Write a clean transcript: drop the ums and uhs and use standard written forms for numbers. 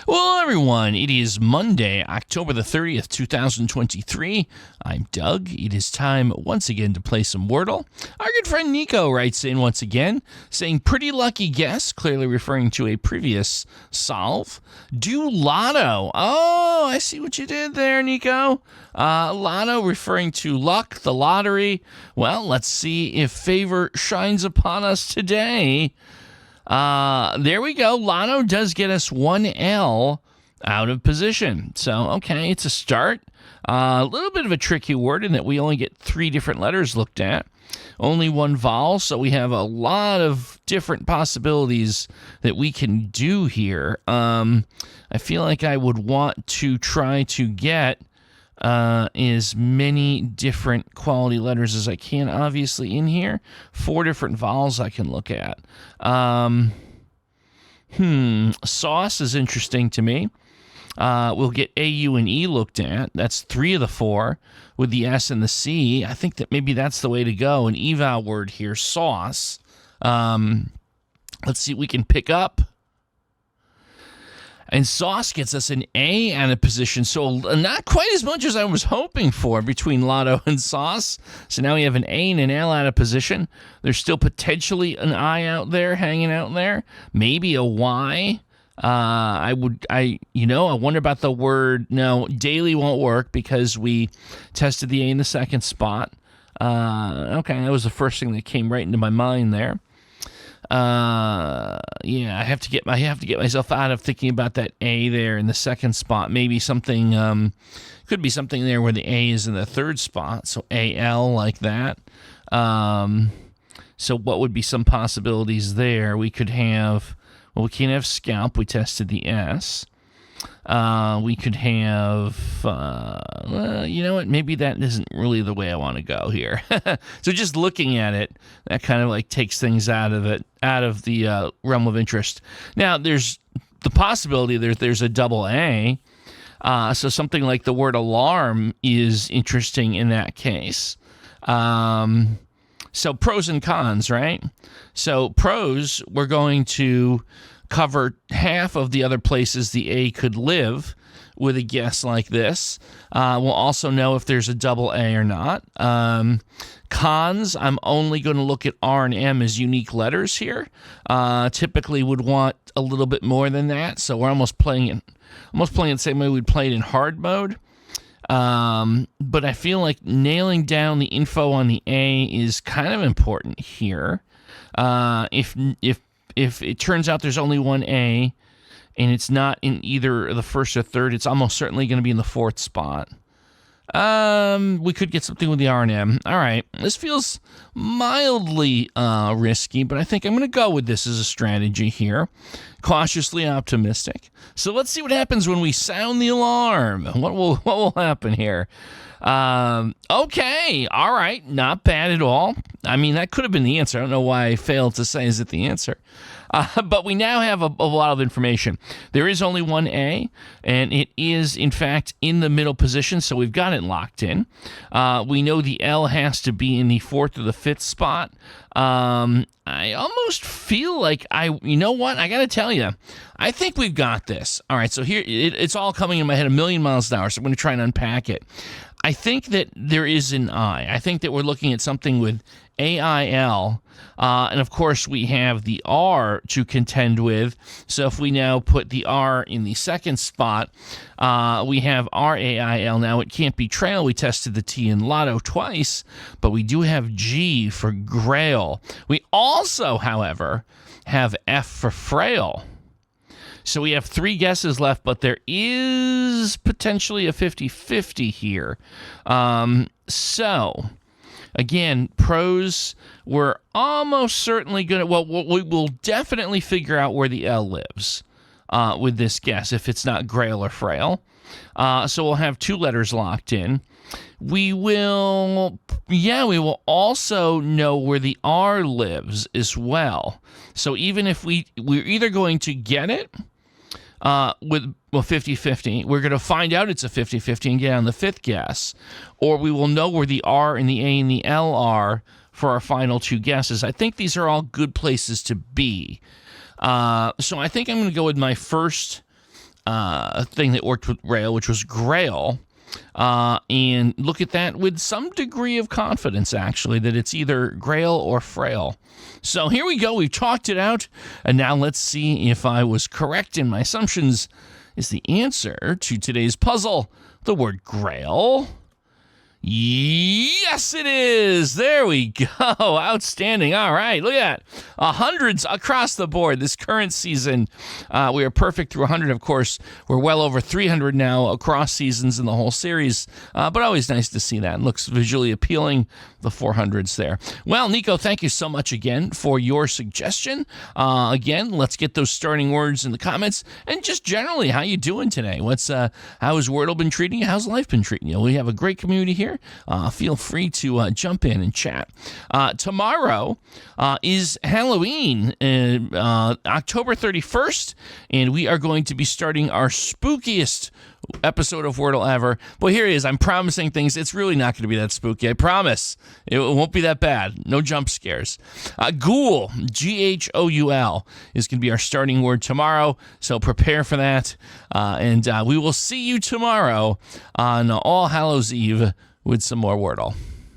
Well, everyone, it is Monday, October the 30th, 2023. I'm Doug. It is time once again to play some Wordle. Our good friend Nico writes in once again, saying, pretty lucky guess, clearly referring to a previous solve. Do lotto. Oh, I see what you did there, Nico. Lotto referring to luck, the lottery. Well, let's see if favor shines upon us today. There we go. Lotto does get us one L out of position. So, okay, it's a start. A little bit of a tricky word in that we only get 3 different letters looked at. Only one vowel, so we have a lot of different possibilities that we can do here. I feel like I would want to try to get as many different quality letters as I can, obviously, in here. 4 different vowels I can look at. Sauce is interesting to me. We'll get A, U, and E looked at. That's 3 of the 4 with the S and the C. I think that maybe that's the way to go. An eval word here, sauce. Let's see what we can pick up. And sauce gets us an A out of position, so not quite as much as I was hoping for between lotto and sauce. So now we have an A and an L out of position. There's still potentially an I out there, hanging out there. Maybe a Y. I wonder about the word. No, daily won't work because we tested the A in the second spot. Okay, that was the first thing that came right into my mind there. I have to get myself out of thinking about that A there in the second spot. Maybe something could be something there where the A is in the third spot, so AL like that. So what would be some possibilities there? We could have, well, we can't have scalp. We tested the S. We could have, you know what? Maybe that isn't really the way I want to go here. So just looking at it, that kind of like takes things out of the realm of interest. Now, there's the possibility there's a double A. So something like the word alarm is interesting in that case. So pros and cons, right? So pros, we're going to cover half of the other places the A could live with a guess like this. We'll also know if there's a double A or not. Cons, I'm only going to look at R and M as unique letters here. Typically would want a little bit more than that, so we're almost playing it the same way we'd play it in hard mode. But I feel like nailing down the info on the A is kind of important here. If it turns out there's only one A and it's not in either the first or third, it's almost certainly going to be in the fourth spot. We could get something with the R and M. All right, this feels mildly risky, but I think I'm going to go with this as a strategy here. Cautiously optimistic. So let's see what happens when we sound the alarm. What will happen here? Okay, all right, not bad at all. I mean, that could have been the answer. I don't know why I failed to say, is it the answer? But we now have a lot of information. There is only one A, and it is, in fact, in the middle position, so we've got it locked in. We know the L has to be in the 4th or the 5th spot. I almost feel like you know what? I got to tell you, I think we've got this. All right, so here, it's all coming in my head a million miles an hour, so I'm going to try and unpack it. I think that there is an I. I think that we're looking at something with AIL, and of course we have the R to contend with. So if we now put the R in the second spot, we have RAIL. Now it can't be trail. We tested the T in lotto twice, but we do have G for grail. We also, however, have F for frail. So we have 3 guesses left, but there is potentially a 50-50 here. So, again, pros, we're almost certainly going to, well, we will definitely figure out where the L lives with this guess, if it's not grail or frail. So we'll have 2 letters locked in. We will also know where the R lives as well. So even if we're either going to get it, with 50-50. We're going to find out it's a 50-50 and get on the 5th guess. Or we will know where the R and the A and the L are for our final 2 guesses. I think these are all good places to be. So I think I'm going to go with my first thing that worked with rail, which was grail. And look at that with some degree of confidence, actually, that it's either grail or frail. So here we go. We've talked it out. And now let's see if I was correct in my assumptions. Is the answer to today's puzzle the word grail? Yes, it is. There we go. Outstanding. All right. Look at that. Hundreds across the board this current season. We are perfect through 100. Of course, we're well over 300 now across seasons in the whole series. But always nice to see that. It looks visually appealing, the 400s there. Well, Nico, thank you so much again for your suggestion. Again, let's get those starting words in the comments. And just generally, how you doing today? How has Wordle been treating you? How's life been treating you? We have a great community here. Feel free to jump in and chat. Tomorrow is Halloween, October 31st, and we are going to be starting our spookiest episode of Wordle ever. But here it is. I'm promising things. It's really not going to be that spooky. I promise. It won't be that bad. No jump scares. Ghoul, Ghoul, is going to be our starting word tomorrow. So prepare for that. And we will see you tomorrow on All Hallows Eve with some more Wordle.